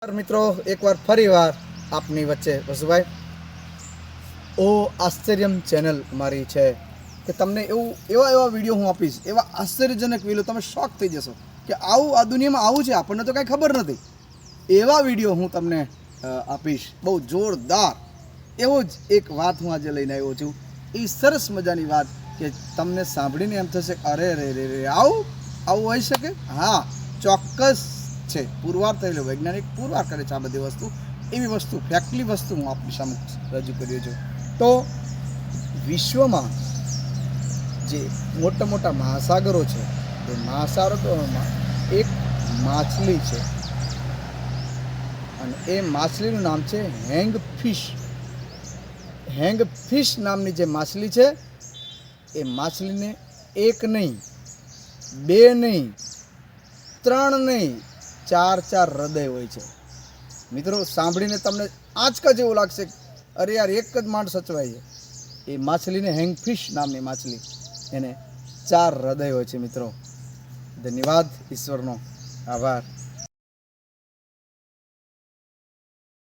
મિત્રો એકવાર ફરીવાર આપની વચ્ચે વસુભાઈ ઓ આશ્ચર્યમ ચેનલ મારી છે કે તમને એવા વિડીયો હું આપીશ, એવા આશ્ચર્યજનક વિડીયો તમે શોક થઈ જશો કે આવું આ દુનિયામાં આવું છે, આપણને તો કાંઈ ખબર નથી. એવા વિડીયો હું તમને આપીશ, બહુ જોરદાર. એવો જ એક વાત હું આજે લઈને આવ્યો છું. એ સરસ મજાની વાત કે તમને સાંભળીને એમ થશે અરે રે રે રે આવું હોઈ શકે. હા, ચોક્કસ છે. પુરવાર થયેલો, વૈજ્ઞાનિક પુરવાર કરે છે આ બધી વસ્તુ. એવી વસ્તુ ફેક્ટલી વસ્તુ હું આપની સામે રજૂ કર્યો છું. તો વિશ્વમાં જે મોટા મોટા મહાસાગરો છે, એ મહાસાગરોમાં એક માછલી છે અને એ માછલીનું નામ છે હેંગફિશ. હેંગફિશ નામની જે માછલી છે, એ માછલીને એક નહીં, બે નહીં, ત્રણ નહીં, ચાર હૃદય હોય છે. મિત્રો, સાંભળીને તમને આંચકા જેવું લાગશે, અરે યાર એક જ માંડ સચવાય છે. એ માછલીને હેંગફિશ નામની માછલી, એને 4 હૃદય હોય છે. મિત્રો, ધન્યવાદ, ઈશ્વરનો આભાર.